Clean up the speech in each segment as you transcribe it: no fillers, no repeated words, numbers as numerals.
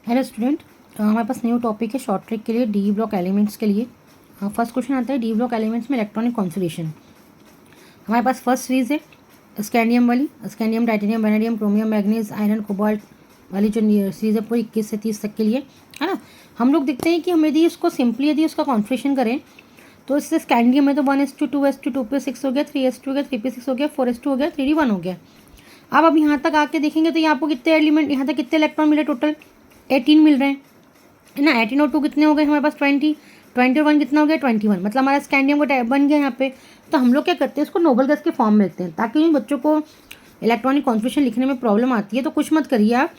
Hello student, हमारे पास new topic है short trick के लिए डी ब्लॉक एलिमेंट्स के लिए। फर्स्ट क्वेश्चन आता है डी ब्लॉक एलिमेंट्स में इलेक्ट्रॉनिक कॉन्फ़िगरेशन। हमारे पास फर्स्ट सीरीज़ है स्कैंडियम वाली, scandium, titanium, vanadium, chromium, manganese, iron, cobalt वाली जो सीरीज़ है पूरी 21 से 30 तक के लिए, है ना। हम लोग देखते हैं कि हम यदि उसको सिंपली यदि उसका कॉन्फ़िगरेशन करें तो इससे स्कैंडियम में तो 1:2, 2:2, 2p6 हो गया, 3s2 हो गया, 3p6 हो गया, 4s2 हो गया, 3d1 हो गया। अब यहाँ तक आके देखेंगे तो यहाँ आपको कितने एलिमेंट, यहाँ तक कितने इलेक्ट्रॉन मिले, टोटल 18 मिल रहे हैं, है ना। 18 और 2 कितने हो गए हमारे पास 20, 20 और 1 कितना हो गया 21, मतलब हमारा स्कैंडियम का बन गया यहाँ पे। तो हम लोग क्या करते हैं, इसको नोबल गैस के फॉर्म में लिखते हैं ताकि उन बच्चों को इलेक्ट्रॉनिक कॉन्फ़िगरेशन लिखने में प्रॉब्लम आती है। तो कुछ मत करिए आप,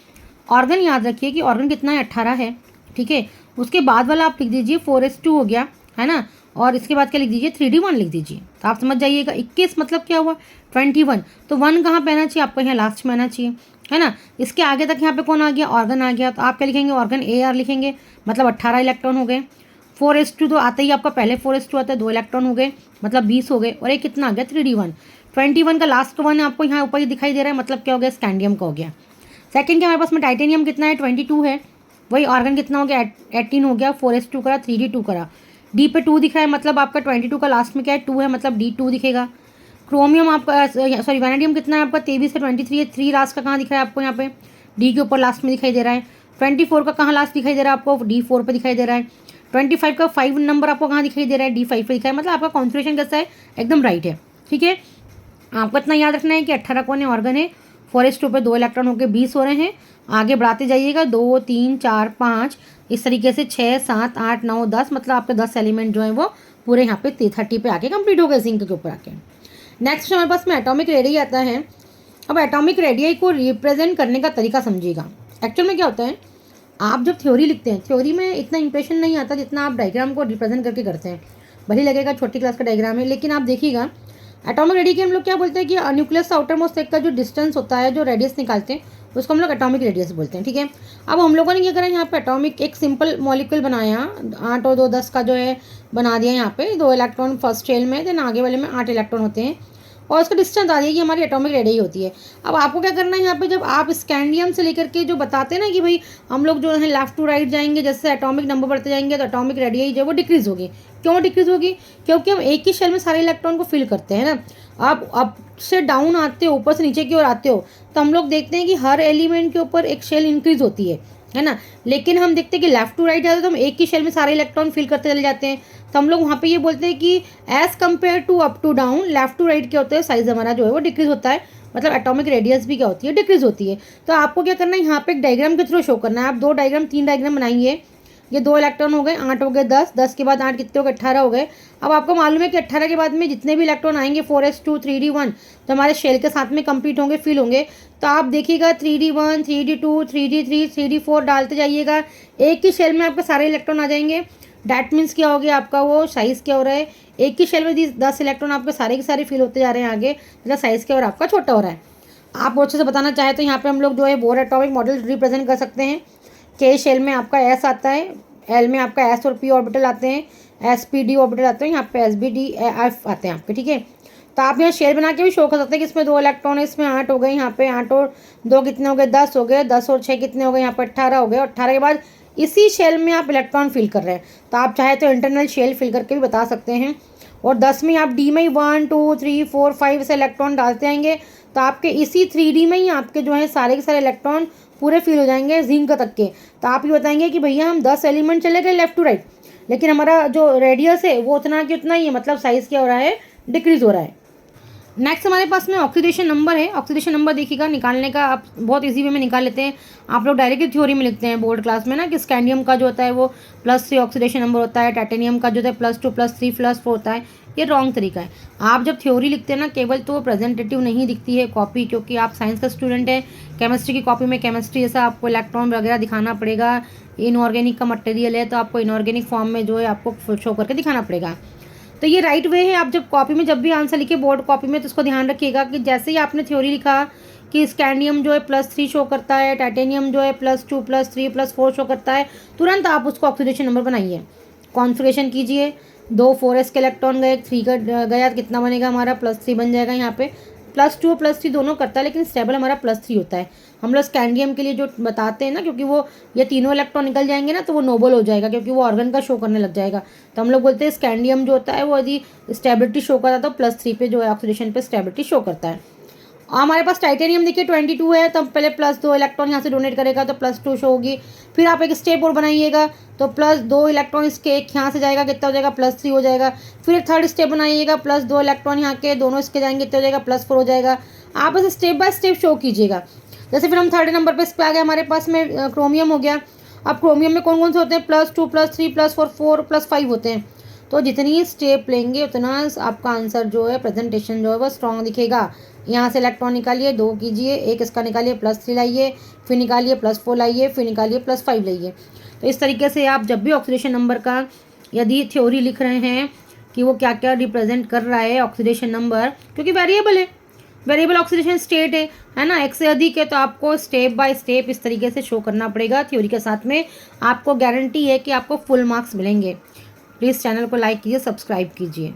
ऑर्गन याद रखिए कि ऑर्गन कितना है 18 है, ठीक है। उसके बाद वाला आप लिख दीजिए 4s2 हो गया, है ना। और इसके बाद क्या लिख दीजिए 3d1 लिख दीजिए। तो आप समझ जाइएगा 21 मतलब क्या हुआ 21। तो 1 कहाँ पे आना चाहिए आपको, यहाँ लास्ट में आना चाहिए, है ना। इसके आगे तक यहाँ पे कौन आ गया, ऑर्गन आ गया। तो आप क्या लिखेंगे, ऑर्गन AR लिखेंगे, मतलब 18 इलेक्ट्रॉन हो गए। 4s2 तो आते ही आपका पहले 4s2 आता है, 2 इलेक्ट्रॉन हो गए, मतलब 20 हो गए। और एक कितना आ गया 3d1, 21 का लास्ट वन आपको यहाँ ऊपर ही दिखाई दे रहा है, मतलब क्या हो गया स्कैंडियम का हो गया। सेकंड के हमारे पास में टाइटेनियम कितना है 22 है, वही ऑर्गन कितना हो गया 18 हो गया, 4s2 करा, 3d2 करा, डी पे 2 दिख रहा है, मतलब आपका 22 का लास्ट में क्या है 2 है, मतलब D2 दिखेगा। क्रोमियम आपका सॉरी वैनेडियम कितना है आपका 23 से 23 है, 3 लास्ट का कहाँ दिख रहा है आपको, यहाँ पे डी के ऊपर लास्ट में दिखाई दे रहा है। 24 का कहाँ लास्ट दिखाई दे रहा है आपको, D4 पे दिखाई दे रहा है। 25 का 5 नंबर आपको कहाँ दिखाई दे रहा है, D5 पे दिखा है, मतलब आपका कॉन्फ़िगरेशन कैसा है एकदम राइट है, ठीक है। आपको इतना याद रखना है कि 18 कौन है, ऑर्गन है। 4s2 पे 2 इलेक्ट्रॉन होकर 20 हो रहे हैं। आगे बढ़ाते जाइएगा 2, 3, 4, 5 इस तरीके से 6, 7, 8, 9, 10, मतलब आपके 10 एलिमेंट जो है वो पूरे यहाँ पे 30 पे आके कंप्लीट हो गए जिंक के ऊपर आके। नेक्स्ट हमारे पास में एटॉमिक रेडियाई आता है। अब एटॉमिक रेडियाई को रिप्रेजेंट करने का तरीका समझिएगा। एक्चुअल में क्या होता है, आप जब थ्योरी लिखते हैं, थ्योरी में इतना इंप्रेशन नहीं आता जितना आप डायग्राम को रिप्रेजेंट करके करते हैं। भले लगेगा छोटी क्लास का डायग्राम है, लेकिन आप देखिएगा एटॉमिक रेडियस की हम लोग क्या बोलते हैं कि न्यूक्लियस से आउटर मोस्ट का जो डिस्टेंस होता है, जो रेडियस निकालते हैं, उसको हम लोग एटॉमिक रेडियस बोलते हैं, ठीक है। अब हम लोगों ने क्या करा, यहाँ पे एटॉमिक एक सिंपल मॉलिक्यूल बनाया, 8 और 2 10 का जो है बना दिया। यहाँ पे 2 इलेक्ट्रॉन फर्स्ट शेल में, देन आगे वाले में 8 इलेक्ट्रॉन होते हैं, और उसका डिस्टेंस बता दिया कि हमारी एटॉमिक रेडियाई होती है। अब आपको क्या करना है, यहाँ पे जब आप स्कैंडियम से लेकर के जो बताते हैं ना कि भाई हम लोग जो है लेफ्ट टू राइट जाएंगे, जैसे एटॉमिक नंबर बढ़ते जाएंगे तो एटॉमिक रेडियाई जो है वो डिक्रीज होगी। क्यों डिक्रीज होगी, क्योंकि हम एक ही शेल में सारे इलेक्ट्रॉन को फिल करते हैं ना। आप अप से डाउन आते हो, ऊपर से नीचे की ओर आते हो, तो हम लोग देखते हैं कि हर एलिमेंट के ऊपर एक शेल इंक्रीज होती है ना। लेकिन हम देखते हैं कि लेफ्ट टू राइट जाते हैं तो हम एक ही शेल में सारे इलेक्ट्रॉन फिल करते चले जाते हैं। तो हम लोग वहाँ पे ये बोलते हैं कि as compare to up to down, left to right क्या होता है, साइज हमारा जो है वो डिक्रीज होता है, मतलब एटॉमिक रेडियस भी क्या होती है डिक्रीज होती है। तो आपको क्या करना है, यहाँ पे एक डायग्राम के थ्रू शो करना है। आप 2 डायग्राम 3 डायग्राम बनाइए। ये 2 इलेक्ट्रॉन हो गए, 8 हो गए, 10, 10 के बाद 8 कितने हो गए 18 हो गए। अब आपको मालूम है कि 18 के बाद में जितने भी इलेक्ट्रॉन आएंगे 4s2, 3d1 तो हमारे शेल के साथ में कंप्लीट होंगे, फिल होंगे। तो आप देखिएगा 3d1, 3d2, 3d3, 3d4 डालते जाइएगा, एक ही शेल में आपके सारे इलेक्ट्रॉन आ जाएंगे। डैट मीन्स क्या हो गया आपका वो साइज़ क्या हो रहा है, एक ही शेल में 10 इलेक्ट्रॉन आपके सारे के सारे फिल होते जा रहे हैं आगे, मतलब साइज़ क्या हो रहा है आपका छोटा हो रहा है। आप अच्छे से बताना चाहें तो यहाँ पे हम लोग जो है बोर एटॉमिक मॉडल रिप्रेजेंट कर सकते हैं। के शेल में आपका एस आता है, एल में आपका एस और पी ऑर्बिटल आते हैं, एस पी डी ऑर्बिटल आते हैं, यहाँ पे एस बी डी एफ आते हैं आपके, ठीक है। तो आप यहाँ शेल बना के भी शो कर सकते हैं कि इसमें 2 इलेक्ट्रॉन है, इसमें 8 हो गए, यहाँ पे 8 और 2 कितने हो गए 10 हो गए, 10 और 6 कितने हो गए, यहाँ पे 18 हो गए, और 18 के बाद इसी शेल में आप इलेक्ट्रॉन फिल कर रहे हैं। तो आप चाहे तो इंटरनल शेल फिल करके भी बता सकते हैं। और 10 में आप डी में ही 1, 2, 3, 4, 5 से इलेक्ट्रॉन डालते आएंगे, तो आपके इसी 3D में ही आपके जो है सारे के सारे इलेक्ट्रॉन पूरे फिल हो जाएंगे जिंक तक के। तो आप ये बताएंगे कि भैया हम 10 एलिमेंट चले गए लेफ्ट टू राइट, लेकिन हमारा जो रेडियस है वो उतना कि उतना ही है, मतलब साइज़ क्या हो रहा है डिक्रीज हो रहा है। नेक्स्ट हमारे पास में ऑक्सीडेशन नंबर है। ऑक्सीडेशन नंबर देखिएगा निकालने का आप बहुत इजी वे में निकाल लेते हैं। आप लोग डायरेक्टली थ्योरी में लिखते हैं बोर्ड क्लास में ना कि स्कैंडियम का जो होता है वो +3 ऑक्सीडेशन नंबर होता है, टाइटेनियम का जो है +2, +3, +4 होता है। ये रॉन्ग तरीका है। आप जब थ्योरी लिखते हैं ना केवल तो प्रेजेंटेटिव नहीं दिखती है कॉपी, क्योंकि आप साइंस का स्टूडेंट है। केमिस्ट्री की कॉपी में केमिस्ट्री जैसा आपको इलेक्ट्रॉन वगैरह दिखाना पड़ेगा। इनऑर्गेनिक का मटेरियल है तो आपको इनऑर्गेनिक फॉर्म में जो है आपको शो करके दिखाना पड़ेगा। तो ये राइट वे है। आप जब कॉपी में जब भी आंसर लिखे बोर्ड कॉपी में तो उसको ध्यान रखिएगा कि जैसे ही आपने थ्योरी लिखा कि स्कैंडियम जो है +3 शो करता है, टाइटेनियम जो है +2, +3, +4 शो करता है, तुरंत आप उसको ऑक्सीडेशन नंबर बनाइए, कॉन्फ़िगरेशन कीजिए। 2 4s के इलेक्ट्रॉन गए, 3 का गया, कितना बनेगा हमारा +3 बन जाएगा यहाँ पे। +2 +3 दोनों करता है, लेकिन स्टेबल हमारा +3 होता है। हम लोग स्कैंडियम के लिए जो बताते हैं ना, क्योंकि वो ये तीनों इलेक्ट्रॉन निकल जाएंगे ना तो वो नोबल हो जाएगा, क्योंकि वो ऑर्गन का शो करने लग जाएगा। तो हम लोग बोलते हैं स्कैंडियम जो होता है वो यदि स्टेबिलिटी शो करता है तो +3 पे जो है ऑक्सीडेशन पे स्टेबिलिटी शो करता है। हमारे पास टाइटेनियम देखिए 22 है, तो पहले +2 इलेक्ट्रॉन यहाँ से डोनेट करेगा तो +2 शो होगी। फिर आप एक स्टेप और बनाइएगा तो +2 इलेक्ट्रॉन इसके एक यहाँ से जाएगा, कितना हो जाएगा, +3 हो जाएगा। फिर एक थर्ड स्टेप बनाइएगा, +2 इलेक्ट्रॉन यहाँ के दोनों इसके जाएंगे, कितना हो जाएगा, +4 हो जाएगा। आप ऐसे स्टेप बाय स्टेप शो कीजिएगा। जैसे फिर हम थर्ड नंबर पर इस पर आ गए, हमारे पास में क्रोमियम हो गया। अब क्रोमियम में कौन कौन से होते हैं, +2 +3 +4 4 +5 होते हैं। तो जितनी स्टेप लेंगे उतना आपका आंसर जो है, प्रेजेंटेशन जो है वो स्ट्रॉन्ग दिखेगा। यहाँ से इलेक्ट्रॉन निकालिए, 2 कीजिए, एक इसका निकालिए, +3 लाइए, फिर निकालिए +4 लाइए, फिर निकालिए +5 लाइए। तो इस तरीके से आप जब भी ऑक्सीडेशन नंबर का यदि थ्योरी लिख रहे हैं कि वो क्या क्या रिप्रेजेंट कर रहा है ऑक्सीडेशन नंबर, क्योंकि वेरिएबल है, वेरिएबल ऑक्सीडेशन स्टेट है ना, एक से अधिक है, तो आपको स्टेप बाय स्टेप इस तरीके से शो करना पड़ेगा थ्योरी के साथ में। आपको गारंटी है कि आपको फुल मार्क्स मिलेंगे। प्लीज़ चैनल को लाइक कीजिए, सब्सक्राइब कीजिए।